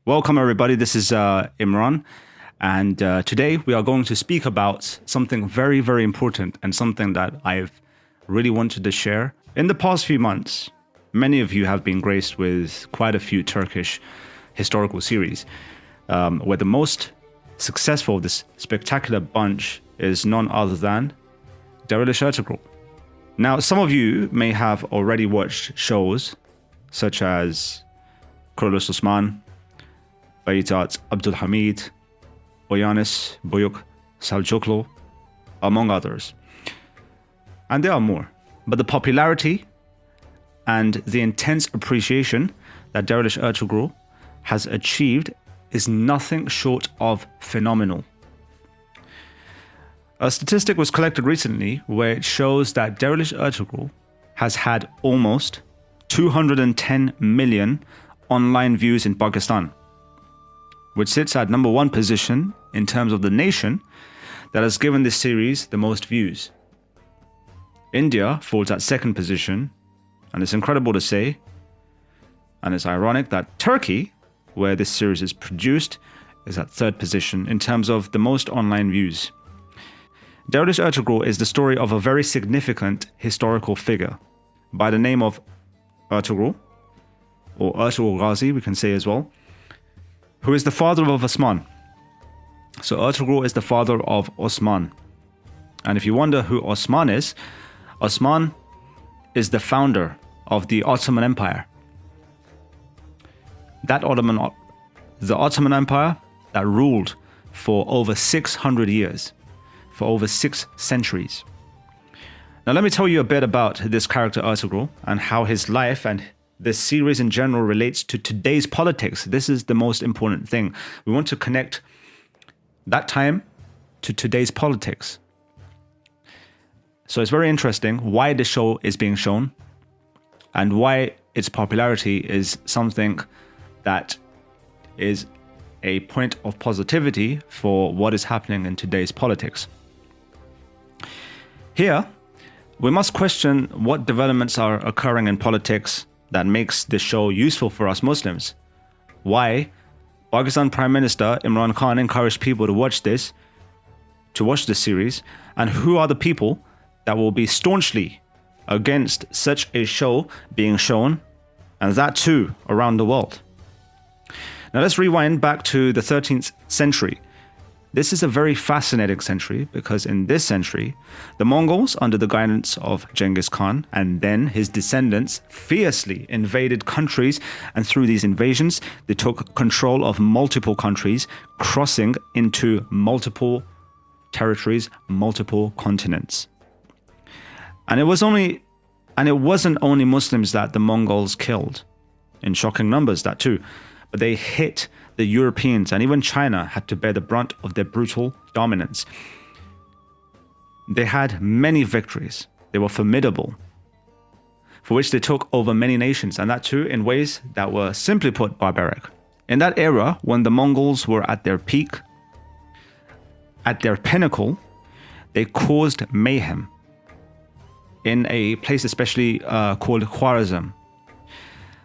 Welcome, everybody. This is Imran. And today we are going to speak about something very, very important and something that I've really wanted to share. In the past few months, many of you have been graced with quite a few Turkish historical series, where the most successful of this spectacular bunch is none other than Dirilis Ertugrul. Now, some of you may have already watched shows such as Kuruluş Osman, Payitaht Abdul Hameed, Uyanis Buyuk Selcuklu, among others. And there are more. But the popularity and the intense appreciation that Dirilis Ertugrul has achieved is nothing short of phenomenal. A statistic was collected recently where it shows that Dirilis Ertugrul has had almost 210 million online views in Pakistan, which sits at number one position in terms of the nation that has given this series the most views. India falls at second position, and it's incredible to say, and it's ironic that Turkey, where this series is produced, is at third position in terms of the most online views. Dirilis Ertugrul is the story of a very significant historical figure by the name of Ertugrul, or Ertugrul Ghazi, we can say as well, who is the father of Osman. So Ertugrul is the father of Osman. And if you wonder who Osman is the founder of the Ottoman Empire. The Ottoman Empire that ruled for over 600 years, for over 6 centuries. Now let me tell you a bit about this character Ertugrul and how his life and this series in general relates to today's politics. This is the most important thing. We want to connect that time to today's politics. So it's very interesting why the show is being shown and why its popularity is something that is a point of positivity for what is happening in today's politics. Here, we must question what developments are occurring in politics that makes this show useful for us Muslims. Why Pakistan Prime Minister Imran Khan encouraged people to watch this series, and who are the people that will be staunchly against such a show being shown, and that too around the world. Now let's rewind back to the 13th century. This is a very fascinating century because in this century, the Mongols, under the guidance of Genghis Khan and then his descendants, fiercely invaded countries, and through these invasions, they took control of multiple countries, crossing into multiple territories, multiple continents. And it wasn't only Muslims that the Mongols killed, in shocking numbers that too, but they hit the Europeans, and even China had to bear the brunt of their brutal dominance. They had many victories. They were formidable, for which they took over many nations, and that too in ways that were simply put barbaric. In that era, when the Mongols were at their peak, at their pinnacle, they caused mayhem in a place especially called Khwarezm.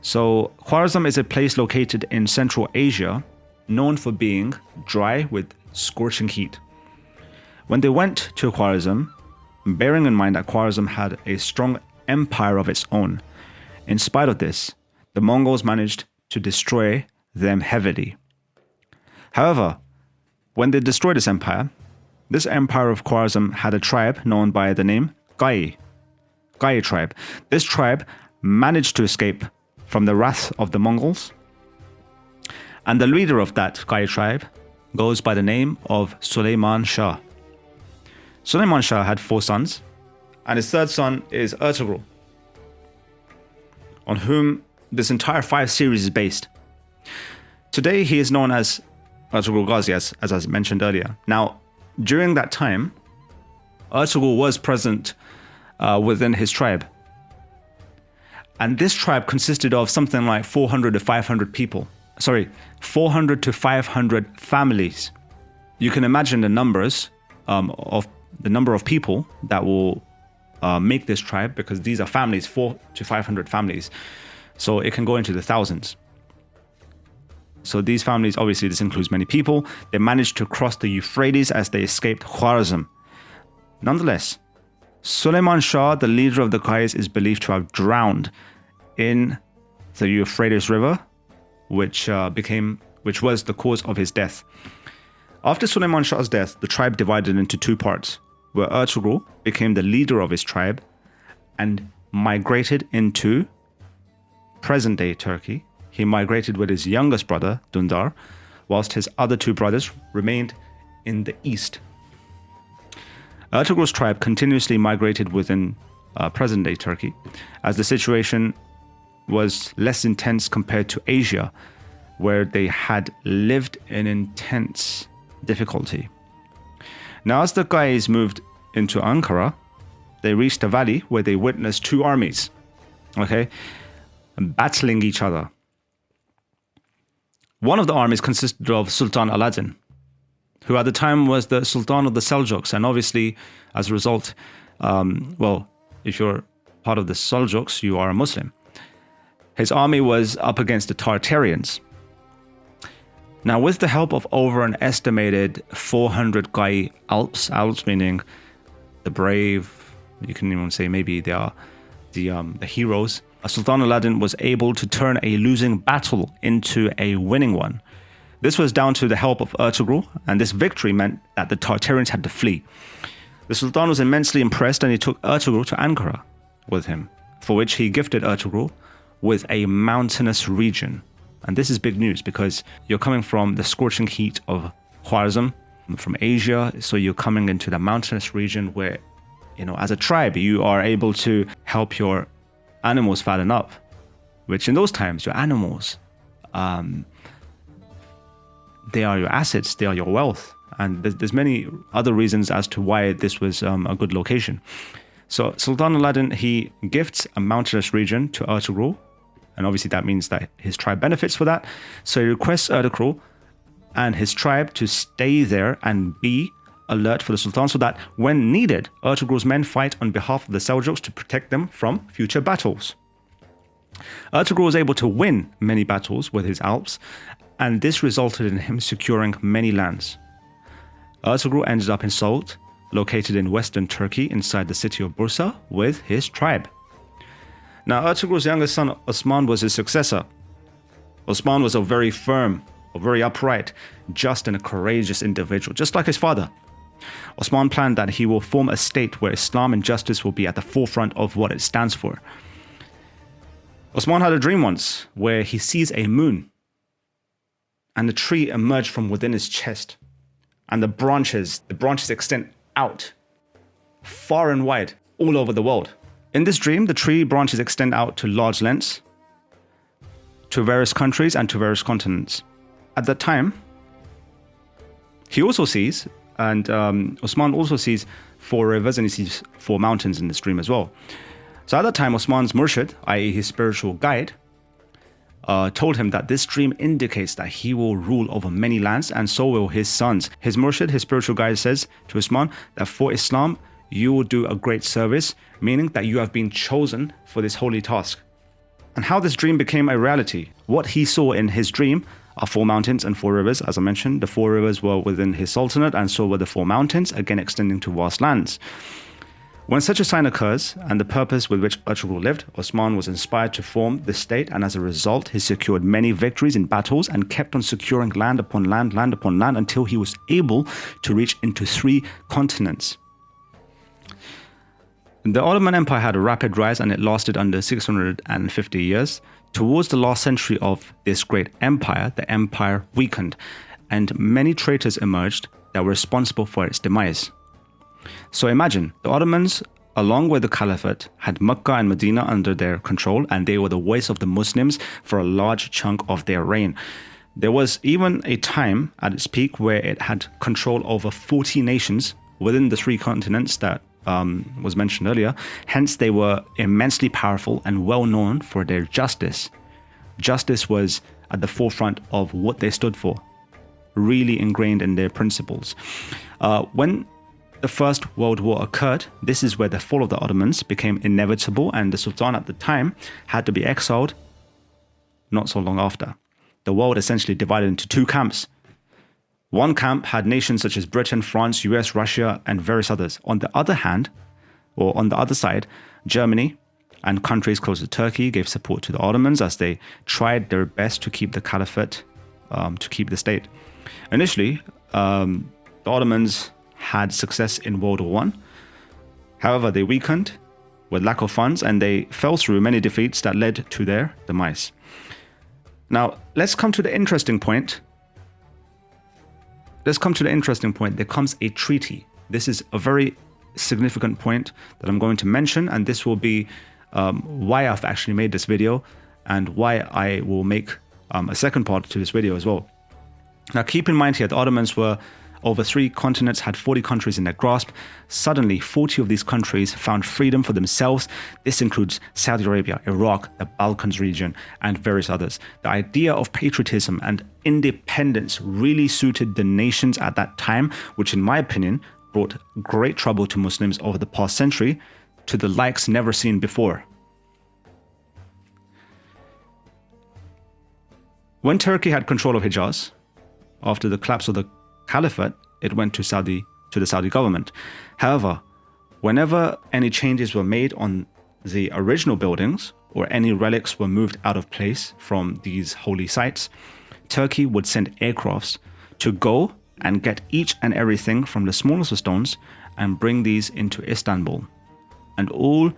So Khwarezm is a place located in Central Asia, known for being dry with scorching heat. When they went to Khwarezm, bearing in mind that Khwarezm had a strong empire of its own, in spite of this, the Mongols managed to destroy them heavily. However, when they destroyed this empire of Khwarezm had a tribe known by the name Gai tribe. This tribe managed to escape from the wrath of the Mongols. And the leader of that Gai tribe goes by the name of Suleiman Shah. Suleiman Shah had 4 sons, and his third son is Ertugrul, on whom this entire 5 series is based. Today he is known as Ertugrul Ghazi, as I mentioned earlier. Now, during that time, Ertugrul was present within his tribe. And this tribe consisted of something like 400 to 500 people. 400 to 500 families. You can imagine the numbers of the number of people that will make this tribe, because these are families, 400 to 500 families. So it can go into the thousands. So these families, obviously this includes many people, they managed to cross the Euphrates as they escaped Khwarezm. Nonetheless, Suleiman Shah, the leader of the Qais, is believed to have drowned in the Euphrates River, which was the cause of his death. After Suleiman Shah's death, the tribe divided into two parts, where Ertugrul became the leader of his tribe and migrated into present-day Turkey. He migrated with his youngest brother, Dündar, whilst his other two brothers remained in the east. Ertugrul's tribe continuously migrated within present-day Turkey, as the situation was less intense compared to Asia, where they had lived in intense difficulty. Now, as the Qais moved into Ankara, they reached a valley where they witnessed two armies, battling each other. One of the armies consisted of Sultan Aladdin, who at the time was the Sultan of the Seljuks, and obviously, as a result, if you're part of the Seljuks, you are a Muslim. His army was up against the Tartarians. Now, with the help of over an estimated 400 Qai Alps meaning the brave, you can even say maybe they are the heroes, Sultan Aladdin was able to turn a losing battle into a winning one. This was down to the help of Ertugrul, and this victory meant that the Tartarians had to flee. The Sultan was immensely impressed, and he took Ertugrul to Ankara with him, for which he gifted Ertugrul with a mountainous region. And this is big news because you're coming from the scorching heat of Khwarezm, from Asia, so you're coming into the mountainous region where, as a tribe, you are able to help your animals fatten up, which in those times, your animals, they are your assets, they are your wealth. And there's many other reasons as to why this was a good location. So Sultan Aladdin, he gifts a mountainous region to Ertugrul, and obviously that means that his tribe benefits for that. So he requests Ertugrul and his tribe to stay there and be alert for the Sultan, so that when needed, Ertugrul's men fight on behalf of the Seljuks to protect them from future battles. Ertugrul was able to win many battles with his Alps, and this resulted in him securing many lands. Ertugrul ended up in Salt, located in western Turkey inside the city of Bursa, with his tribe. Now, Ertugrul's youngest son, Osman, was his successor. Osman was a very firm, a very upright, just and a courageous individual, just like his father. Osman planned that he will form a state where Islam and justice will be at the forefront of what it stands for. Osman had a dream once where he sees a moon and a tree emerge from within his chest, and the branches extend out far and wide all over the world. In this dream, the tree branches extend out to large lengths, to various countries and to various continents. At that time, he also sees, and Osman also sees 4 rivers, and he sees 4 mountains in this dream as well. So at that time, Osman's murshid, i.e. his spiritual guide, told him that this dream indicates that he will rule over many lands, and so will his sons. His murshid, his spiritual guide, says to Osman that for Islam, you will do a great service, meaning that you have been chosen for this holy task. And how this dream became a reality. What he saw in his dream are 4 mountains and 4 rivers. As I mentioned, the 4 rivers were within his sultanate, and so were the 4 mountains, again extending to vast lands. When such a sign occurs, and the purpose with which Ertugrul lived, Osman was inspired to form the state, and as a result, he secured many victories in battles and kept on securing land upon land upon land, until he was able to reach into 3 continents. The Ottoman Empire had a rapid rise, and it lasted under 650 years. Towards the last century of this great empire, the empire weakened, and many traitors emerged that were responsible for its demise. So imagine, the Ottomans, along with the caliphate, had Mecca and Medina under their control, and they were the voice of the Muslims for a large chunk of their reign. There was even a time at its peak where it had control over 40 nations within the 3 continents that was mentioned earlier. Hence, they were immensely powerful and well known for their justice. Justice was at the forefront of what they stood for, really ingrained in their principles. When the First World War occurred, this is where the fall of the Ottomans became inevitable, and the Sultan at the time had to be exiled not so long after. the world essentially divided into two camps. One camp had nations such as Britain, France, US, Russia, and various others. On the other hand, or on the other side, Germany and countries close to Turkey gave support to the Ottomans as they tried their best to keep the caliphate, to keep the state. Initially, the Ottomans had success in World War I. However, they weakened with lack of funds and they fell through many defeats that led to their demise. Now, let's come to the interesting point. There comes a treaty. This is a very significant point that I'm going to mention, and this will be why I've actually made this video and why I will make a second part to this video as well. Now, keep in mind here, the Ottomans were over 3 continents, had 40 countries in their grasp. Suddenly, 40 of these countries found freedom for themselves. This includes Saudi Arabia, Iraq, the Balkans region, and various others. The idea of patriotism and independence really suited the nations at that time, which in my opinion brought great trouble to Muslims over the past century to the likes never seen before. When Turkey had control of Hijaz, after the collapse of the caliphate, it went to the Saudi government. However, whenever any changes were made on the original buildings or any relics were moved out of place from these holy sites, Turkey would send aircrafts to go and get each and everything from the smallest of stones and bring these into Istanbul. And all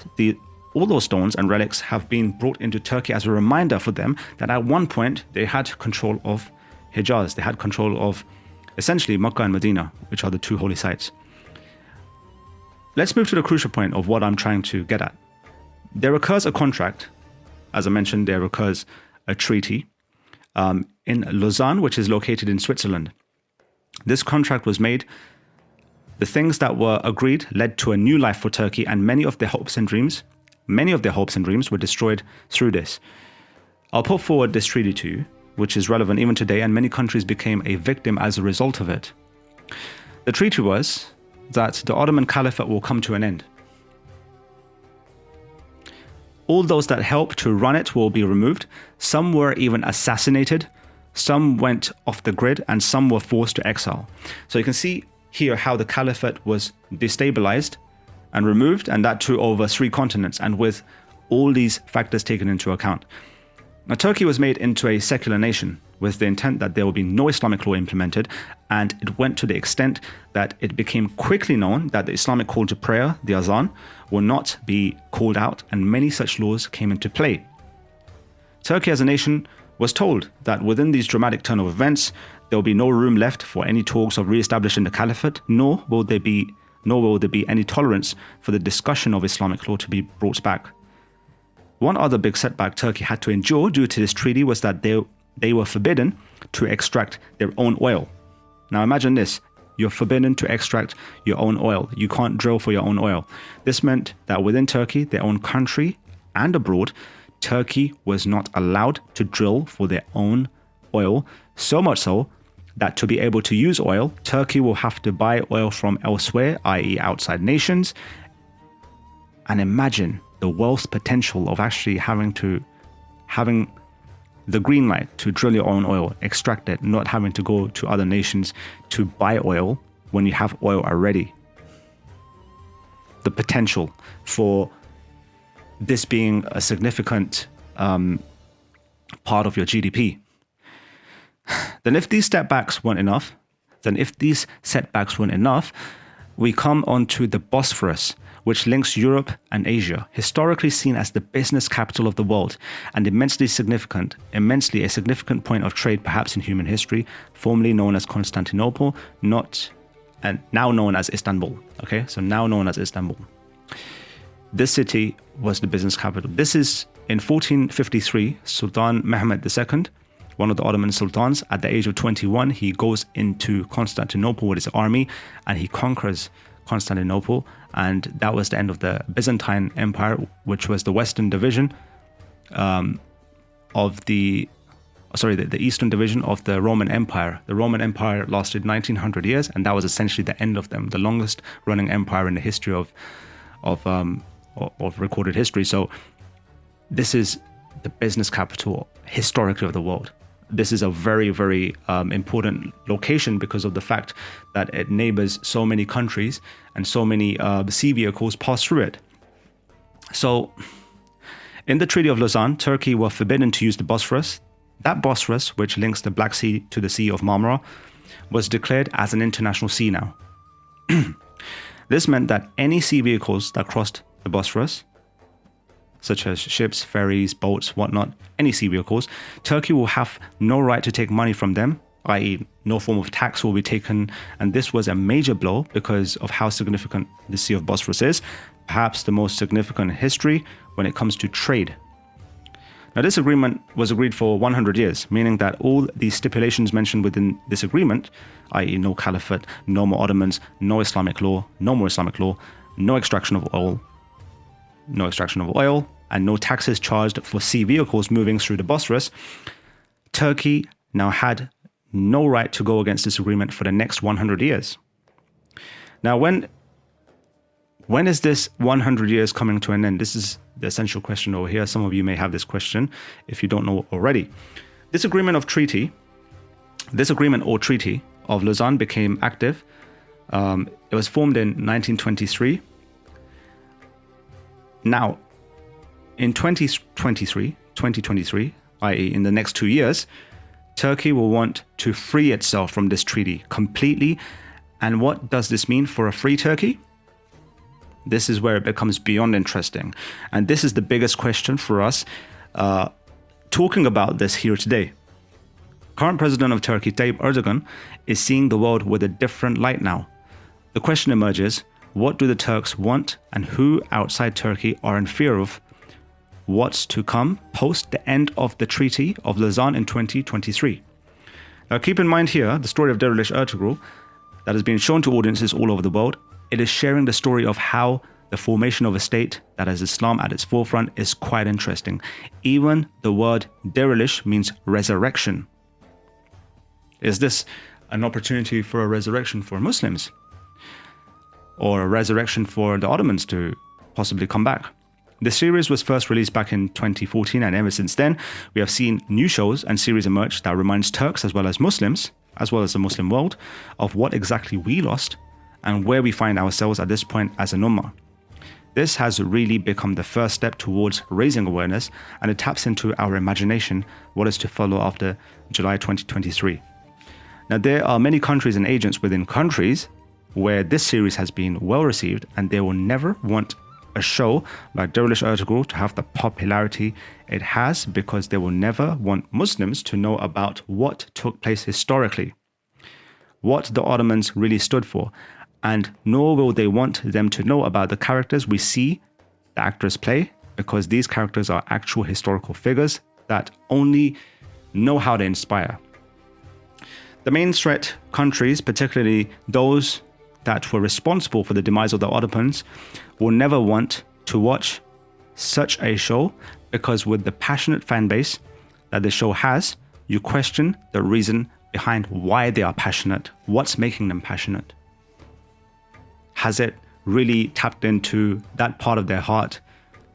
those stones and relics have been brought into Turkey as a reminder for them that at one point they had control of Hijaz. They had control of essentially Mecca and Medina, which are the 2 holy sites. Let's move to the crucial point of what I'm trying to get at. There occurs a contract, as I mentioned, there occurs a treaty in Lausanne, which is located in Switzerland. This contract was made. The things that were agreed led to a new life for Turkey, and many of their hopes and dreams were destroyed through this. I'll put forward this treaty to you, which is relevant even today, and many countries became a victim as a result of it. The treaty was that the Ottoman Caliphate will come to an end. All those that helped to run it will be removed. Some were even assassinated, some went off the grid, and some were forced to exile. So you can see here how the Caliphate was destabilized and removed, and that too over 3 continents, and with all these factors taken into account. Now, Turkey was made into a secular nation with the intent that there will be no Islamic law implemented, and it went to the extent that it became quickly known that the Islamic call to prayer, the azan, will not be called out, and many such laws came into play. Turkey as a nation was told that within these dramatic turn of events, there will be no room left for any talks of re-establishing the caliphate, nor will there be any tolerance for the discussion of Islamic law to be brought back. One other big setback Turkey had to endure due to this treaty was that they were forbidden to extract their own oil. Now imagine this, you're forbidden to extract your own oil. You can't drill for your own oil. This meant that within Turkey, their own country and abroad, Turkey was not allowed to drill for their own oil, so much so that to be able to use oil, Turkey will have to buy oil from elsewhere, i.e. outside nations. And imagine the wealth potential of actually having the green light to drill your own oil, extract it, not having to go to other nations to buy oil when you have oil already. The potential for this being a significant part of your GDP. Then if these setbacks weren't enough, we come on to the Bosphorus, which links Europe and Asia, historically seen as the business capital of the world and immensely a significant point of trade perhaps in human history, formerly known as Constantinople, and now known as Istanbul. Okay, so now known as Istanbul. This city was the business capital. This is in 1453, Sultan Mehmed II, one of the Ottoman sultans, at the age of 21, he goes into Constantinople with his army and he conquers Constantinople, and that was the end of the Byzantine Empire, which was the western division the eastern division of the Roman Empire. The Roman Empire lasted 1900 years, and that was essentially the end of them, the longest running empire in the history of recorded history. So this is the business capital historically of the world. this is a very, very important location because of the fact that it neighbors so many countries and so many sea vehicles pass through it. So in the Treaty of Lausanne, Turkey were forbidden to use the Bosphorus. That Bosphorus, which links the Black Sea to the Sea of Marmara, was declared as an international sea now. This meant that any sea vehicles that crossed the Bosphorus, such as ships, ferries, boats, whatnot, any sea vehicles, Turkey will have no right to take money from them, i.e. no form of tax will be taken. And this was a major blow because of how significant the Sea of Bosphorus is, perhaps the most significant in history when it comes to trade. Now, this agreement was agreed for 100 years, meaning that all the stipulations mentioned within this agreement, i.e. no caliphate, no more Ottomans, no Islamic law, no more Islamic law, no extraction of oil, and no taxes charged for sea vehicles moving through the Bosphorus, Turkey now had no right to go against this agreement for the next 100 years. Now, when is this 100 years coming to an end? This is the essential question over here. Some of you may have this question if you don't know already. This agreement or treaty of Lausanne became active. It was formed in 1923. Now, in 2023, i.e. in the next 2 years, Turkey will want to free itself from this treaty completely. And what does this mean for a free Turkey? This is where it becomes beyond interesting. And this is the biggest question for us talking about this here today. Current president of Turkey, Tayyip Erdogan, is seeing the world with a different light now. The question emerges, what do the Turks want and who outside Turkey are in fear of what's to come post the end of the Treaty of Lausanne in 2023? Now keep in mind here the story of Dirilis Ertugrul that has been shown to audiences all over the world. It is sharing the story of how the formation of a state that has Islam at its forefront is quite interesting. Even the word Dirilis means resurrection. Is this an opportunity for a resurrection for Muslims? Or a resurrection for the Ottomans to possibly come back? The series was first released back in 2014, and ever since then, we have seen new shows and series emerge that reminds Turks as well as Muslims, as well as the Muslim world, of what exactly we lost and where we find ourselves at this point as an ummah. This has really become the first step towards raising awareness, and it taps into our imagination what is to follow after July 2023. Now, there are many countries and agents within countries where this series has been well received, and they will never want a show like Dirilis Ertugrul to have the popularity it has because they will never want Muslims to know about what took place historically, what the Ottomans really stood for, and nor will they want them to know about the characters we see the actors play, because these characters are actual historical figures that only know how to inspire. The main threat countries, particularly those that were responsible for the demise of the Ottomans, will never want to watch such a show, because with the passionate fan base that the show has, you question the reason behind why they are passionate. What's making them passionate? Has it really tapped into that part of their heart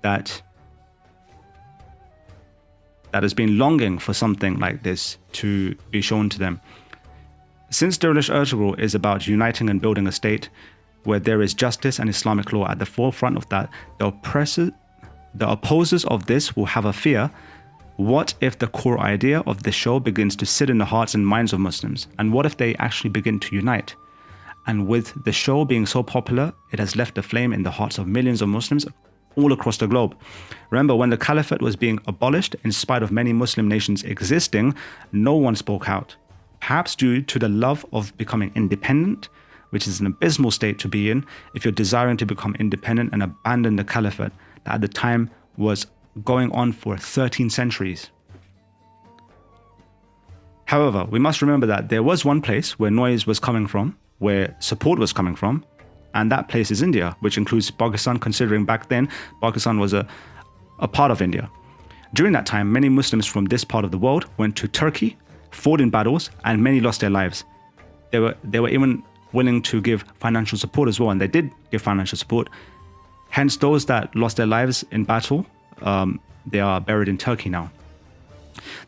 that has been longing for something like this to be shown to them? Since Dirilis Ertugrul is about uniting and building a state where there is justice and Islamic law at the forefront of that, the opposers of this will have a fear. What if the core idea of the show begins to sit in the hearts and minds of Muslims? And what if they actually begin to unite? And with the show being so popular, it has left a flame in the hearts of millions of Muslims all across the globe. Remember, when the caliphate was being abolished, in spite of many Muslim nations existing, no one spoke out. Perhaps due to the love of becoming independent, which is an abysmal state to be in if you're desiring to become independent and abandon the caliphate that at the time was going on for 13 centuries. However, we must remember that there was one place where noise was coming from, where support was coming from, and that place is India, which includes Pakistan, considering back then Pakistan was a part of India. During that time, many Muslims from this part of the world went to Turkey, fought in battles, and many lost their lives. They were even willing to give financial support as well, and they did give financial support. Hence, those that lost their lives in battle, they are buried in Turkey now.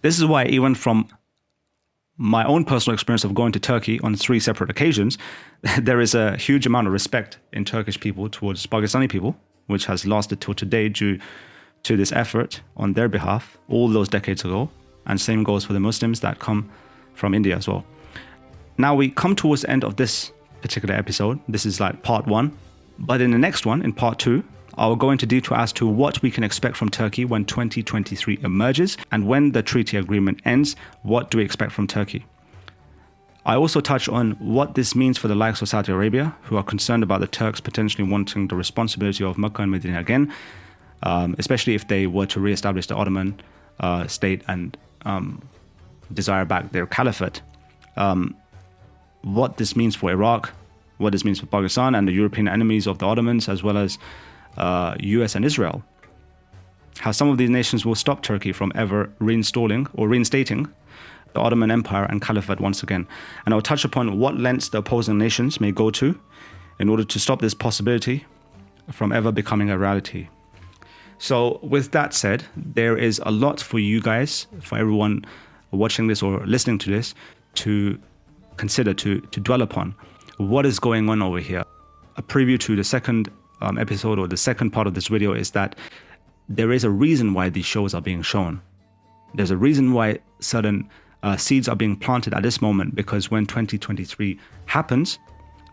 This is why even from my own personal experience of going to Turkey on 3 separate occasions, there is a huge amount of respect in Turkish people towards Pakistani people, which has lasted till today due to this effort on their behalf all those decades ago. And same goes for the Muslims that come from India as well. Now we come towards the end of this particular episode. This is like part 1. But in the next one, in part 2, I will go into detail as to what we can expect from Turkey when 2023 emerges, and when the treaty agreement ends, what do we expect from Turkey? I also touch on what this means for the likes of Saudi Arabia, who are concerned about the Turks potentially wanting the responsibility of Mecca and Medina again, especially if they were to re-establish the Ottoman state and desire back their caliphate. What this means for Iraq, what this means for Pakistan and the European enemies of the Ottomans, as well as US and Israel. How some of these nations will stop Turkey from ever reinstalling or reinstating the Ottoman Empire and Caliphate once again. And I'll touch upon what lengths the opposing nations may go to in order to stop this possibility from ever becoming a reality. So with that said, there is a lot for you guys, for everyone watching this or listening to this, to consider, to dwell upon. What is going on over here? A preview to the second episode, or the second part of this video, is that there is a reason why these shows are being shown. There's a reason why certain seeds are being planted at this moment, because when 2023 happens,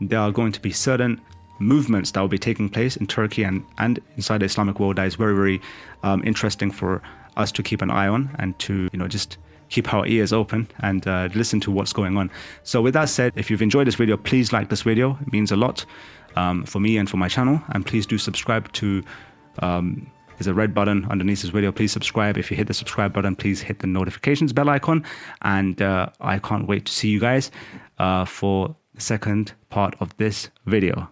there are going to be certain movements that will be taking place in Turkey and inside the Islamic world that is very, very interesting for us to keep an eye on, and to just keep our ears open and listen to what's going on. So with that said, if you've enjoyed this video, please like this video. It means a lot for me and for my channel. And please do subscribe to, there's a red button underneath this video. Please subscribe. If you hit the subscribe button, please hit the notifications bell icon. And I can't wait to see you guys for the second part of this video.